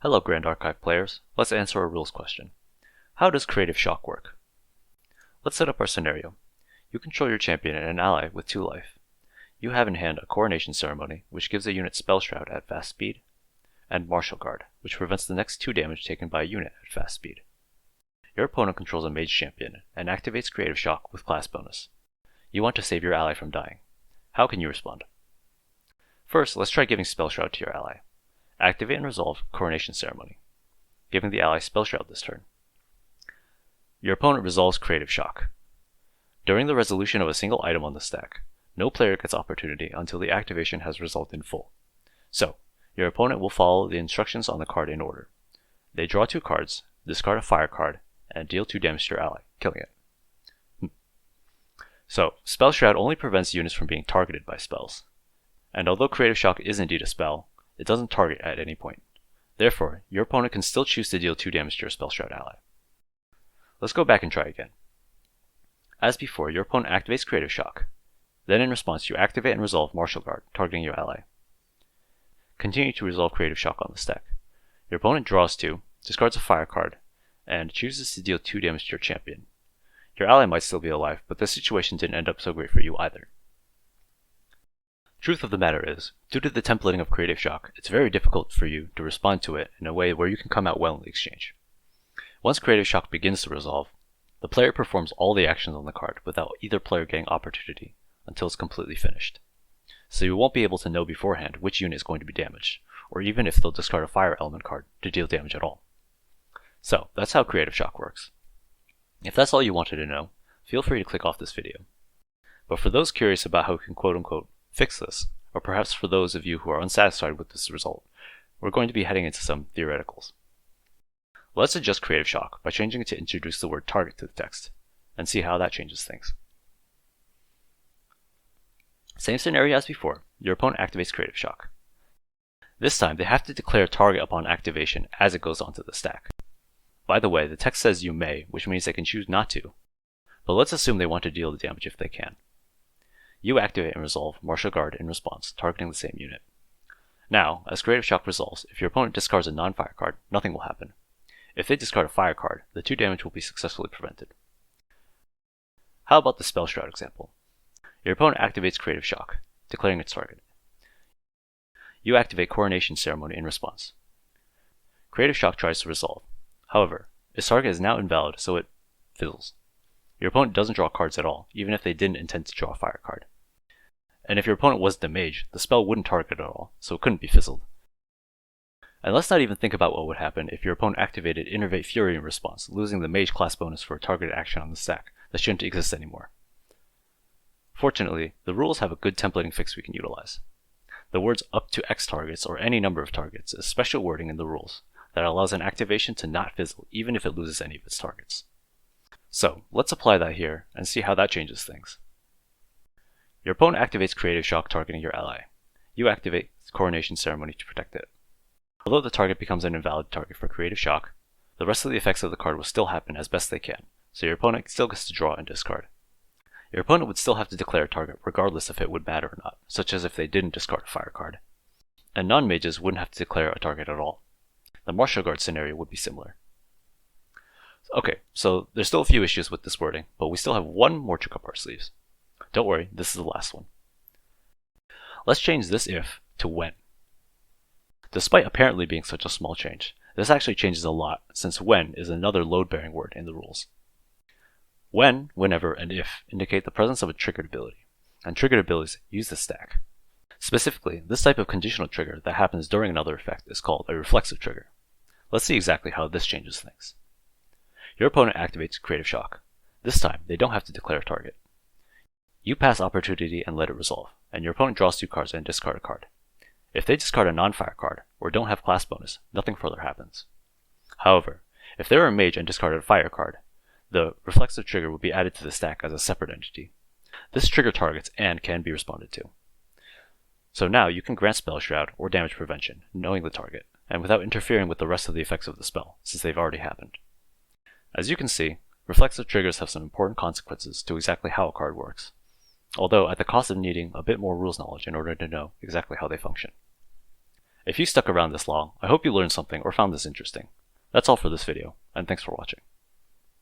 Hello Grand Archive players, let's answer a rules question. How does Creative Shock work? Let's set up our scenario. You control your champion and an ally with 2 life. You have in hand a coronation ceremony, which gives a unit Spell Shroud at fast speed, and Martial Guard, which prevents the next 2 damage taken by a unit at fast speed. Your opponent controls a mage champion and activates Creative Shock with class bonus. You want to save your ally from dying. How can you respond? First, let's try giving Spell Shroud to your ally. Activate and resolve Coronation Ceremony, giving the ally Spell Shroud this turn. Your opponent resolves Creative Shock. During the resolution of a single item on the stack, no player gets opportunity until the activation has resolved in full. So, your opponent will follow the instructions on the card in order. They draw 2 cards, discard a fire card, and deal 2 damage to your ally, killing it. So, Spell Shroud only prevents units from being targeted by spells. And although Creative Shock is indeed a spell, it doesn't target at any point. Therefore, your opponent can still choose to deal 2 damage to your Spell Shroud ally. Let's go back and try again. As before, your opponent activates Creative Shock. Then in response, you activate and resolve Martial Guard, targeting your ally. Continue to resolve Creative Shock on the stack. Your opponent draws 2, discards a fire card, and chooses to deal 2 damage to your champion. Your ally might still be alive, but this situation didn't end up so great for you either. Truth of the matter is, due to the templating of Creative Shock, it's very difficult for you to respond to it in a way where you can come out well in the exchange. Once Creative Shock begins to resolve, the player performs all the actions on the card without either player getting opportunity until it's completely finished. So you won't be able to know beforehand which unit is going to be damaged, or even if they'll discard a fire element card to deal damage at all. So that's how Creative Shock works. If that's all you wanted to know, feel free to click off this video. But for those curious about how we can quote-unquote fix this, or perhaps for those of you who are unsatisfied with this result, we're going to be heading into some theoreticals. Let's adjust Creative Shock by changing it to introduce the word target to the text, and see how that changes things. Same scenario as before, your opponent activates Creative Shock. This time they have to declare target upon activation as it goes onto the stack. By the way, the text says you may, which means they can choose not to, but let's assume they want to deal the damage if they can. You activate and resolve Martial Guard in response, targeting the same unit. Now, as Creative Shock resolves, if your opponent discards a non-fire card, nothing will happen. If they discard a fire card, the 2 damage will be successfully prevented. How about the Spell Shroud example? Your opponent activates Creative Shock, declaring its target. You activate Coronation Ceremony in response. Creative Shock tries to resolve. However, its target is now invalid, so it fizzles. Your opponent doesn't draw cards at all, even if they didn't intend to draw a fire card. And if your opponent wasn't a mage, the spell wouldn't target at all, so it couldn't be fizzled. And let's not even think about what would happen if your opponent activated Innervate Fury in response, losing the mage class bonus for a targeted action on the stack that shouldn't exist anymore. Fortunately, the rules have a good templating fix we can utilize. The words up to X targets or any number of targets is special wording in the rules that allows an activation to not fizzle even if it loses any of its targets. So, let's apply that here and see how that changes things. Your opponent activates Creative Shock targeting your ally. You activate Coronation Ceremony to protect it. Although the target becomes an invalid target for Creative Shock, the rest of the effects of the card will still happen as best they can, so your opponent still gets to draw and discard. Your opponent would still have to declare a target regardless if it would matter or not, such as if they didn't discard a fire card. And non-mages wouldn't have to declare a target at all. The Martial Guard scenario would be similar. Okay, so there's still a few issues with this wording, but we still have one more trick up our sleeves. Don't worry, this is the last one. Let's change this if to when. Despite apparently being such a small change, this actually changes a lot, since when is another load-bearing word in the rules. When, whenever, and if indicate the presence of a triggered ability, and triggered abilities use the stack. Specifically, this type of conditional trigger that happens during another effect is called a reflexive trigger. Let's see exactly how this changes things. Your opponent activates Creative Shock. This time, they don't have to declare a target. You pass opportunity and let it resolve, and your opponent draws 2 cards and discard a card. If they discard a non-fire card, or don't have class bonus, nothing further happens. However, if they were a mage and discarded a fire card, the reflexive trigger would be added to the stack as a separate entity. This trigger targets and can be responded to. So now you can grant Spell Shroud or damage prevention, knowing the target, and without interfering with the rest of the effects of the spell, since they've already happened. As you can see, reflexive triggers have some important consequences to exactly how a card works, although at the cost of needing a bit more rules knowledge in order to know exactly how they function. If you stuck around this long, I hope you learned something or found this interesting. That's all for this video, and thanks for watching.